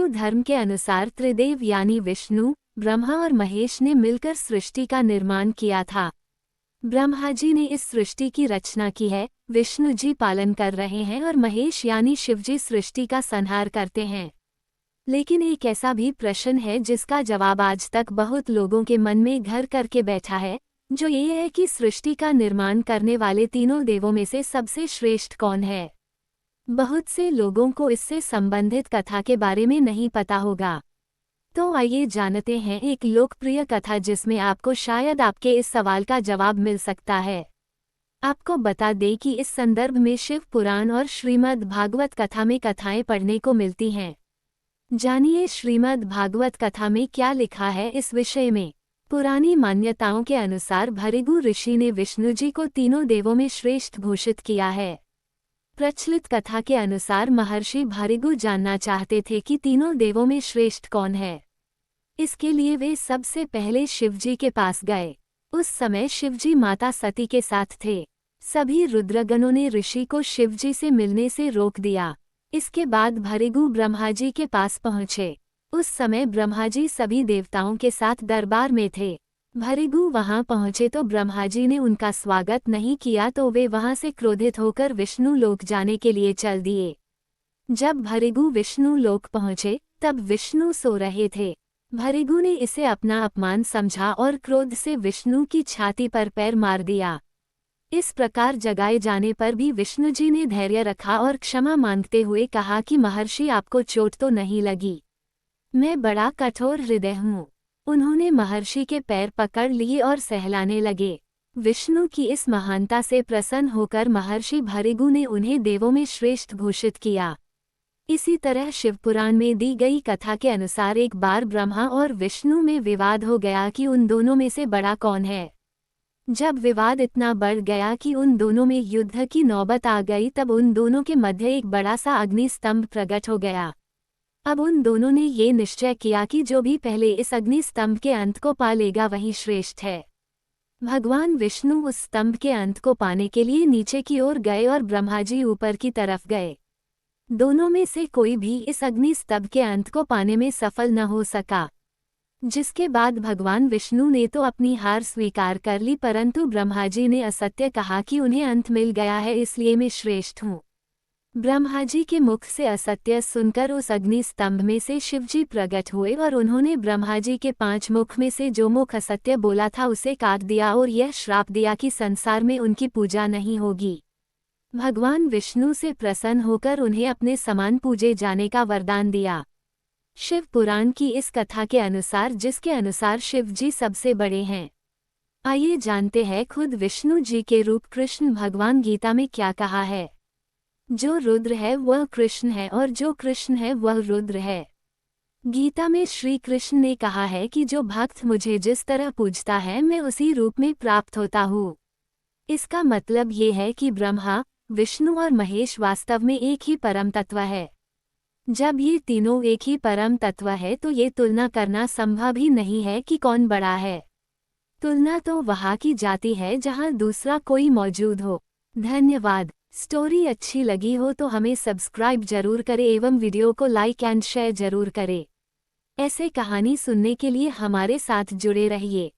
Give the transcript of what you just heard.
हिंदू धर्म के अनुसार त्रिदेव यानी विष्णु, ब्रह्मा और महेश ने मिलकर सृष्टि का निर्माण किया था। ब्रह्मा जी ने इस सृष्टि की रचना की है, विष्णु जी पालन कर रहे हैं और महेश यानी शिव जी सृष्टि का संहार करते हैं। लेकिन एक ऐसा भी प्रश्न है जिसका जवाब आज तक बहुत लोगों के मन में घर करके बैठा है, जो ये है कि सृष्टि का निर्माण करने वाले तीनों देवों में से सबसे श्रेष्ठ कौन है। बहुत से लोगों को इससे संबंधित कथा के बारे में नहीं पता होगा। तो आइए जानते हैं एक लोकप्रिय कथा जिसमें आपको शायद आपके इस सवाल का जवाब मिल सकता है। आपको बता दें कि इस संदर्भ में शिव पुराण और श्रीमद् भागवत कथा में कथाएं पढ़ने को मिलती हैं। जानिए श्रीमद् भागवत कथा में क्या लिखा है इस विषय में। पुरानी मान्यताओं के अनुसार भृगु ऋषि ने विष्णु जी को तीनों देवों में श्रेष्ठ घोषित किया है। प्रचलित कथा के अनुसार महर्षि भृगु जानना चाहते थे कि तीनों देवों में श्रेष्ठ कौन है। इसके लिए वे सबसे पहले शिवजी के पास गए। उस समय शिवजी माता सती के साथ थे। सभी रुद्रगणों ने ऋषि को शिवजी से मिलने से रोक दिया। इसके बाद भृगु ब्रह्मा जी के पास पहुँचे। उस समय ब्रह्मा जी सभी देवताओं के साथ दरबार में थे। भृगु वहां पहुंचे तो ब्रह्मा जी ने उनका स्वागत नहीं किया, तो वे वहां से क्रोधित होकर विष्णु लोक जाने के लिए चल दिए। जब भृगु विष्णु लोक पहुंचे तब विष्णु सो रहे थे। भृगु ने इसे अपना अपमान समझा और क्रोध से विष्णु की छाती पर पैर मार दिया। इस प्रकार जगाए जाने पर भी विष्णु जी ने धैर्य रखा और क्षमा मांगते हुए कहा कि महर्षि आपको चोट तो नहीं लगी, मैं बड़ा कठोर हृदय हूँ। उन्होंने महर्षि के पैर पकड़ लिए और सहलाने लगे। विष्णु की इस महानता से प्रसन्न होकर महर्षि भृगु ने उन्हें देवों में श्रेष्ठ घोषित किया। इसी तरह शिवपुराण में दी गई कथा के अनुसार एक बार ब्रह्मा और विष्णु में विवाद हो गया कि उन दोनों में से बड़ा कौन है। जब विवाद इतना बढ़ गया कि उन दोनों में युद्ध की नौबत आ गई, तब उन दोनों के मध्य एक बड़ा सा अग्नि स्तंभ प्रकट हो गया। अब उन दोनों ने ये निश्चय किया कि जो भी पहले इस अग्नि स्तंभ के अंत को पा लेगा वही श्रेष्ठ है। भगवान विष्णु उस स्तंभ के अंत को पाने के लिए नीचे की ओर गए और ब्रह्मा जी ऊपर की तरफ गए। दोनों में से कोई भी इस अग्नि स्तंभ के अंत को पाने में सफल न हो सका। जिसके बाद भगवान विष्णु ने तो अपनी हार स्वीकार कर ली, परंतु ब्रह्मा जी ने असत्य कहा कि उन्हें अंत मिल गया है, इसलिए मैं श्रेष्ठ हूँ। ब्रह्मा जी के मुख से असत्य सुनकर उस अग्नि स्तंभ में से शिवजी प्रकट हुए और उन्होंने ब्रह्मा जी के 5 मुख में से जो मुख असत्य बोला था उसे काट दिया और यह श्राप दिया कि संसार में उनकी पूजा नहीं होगी। भगवान विष्णु से प्रसन्न होकर उन्हें अपने समान पूजे जाने का वरदान दिया। शिव पुराण की इस कथा के अनुसार, जिसके अनुसार शिव जी सबसे बड़े हैं, आइए जानते हैं खुद विष्णु जी के रूप कृष्ण भगवान गीता में क्या कहा है। जो रुद्र है वह कृष्ण है और जो कृष्ण है वह रुद्र है। गीता में श्री कृष्ण ने कहा है कि जो भक्त मुझे जिस तरह पूजता है मैं उसी रूप में प्राप्त होता हूँ। इसका मतलब ये है कि ब्रह्मा, विष्णु और महेश वास्तव में एक ही परम तत्व है। जब ये तीनों एक ही परम तत्व है तो ये तुलना करना संभव ही नहीं है कि कौन बड़ा है। तुलना तो वहाँ की जाती है जहाँ दूसरा कोई मौजूद हो। धन्यवाद। स्टोरी अच्छी लगी हो तो हमें सब्सक्राइब जरूर करें एवं वीडियो को लाइक एंड शेयर जरूर करें। ऐसे कहानी सुनने के लिए हमारे साथ जुड़े रहिए।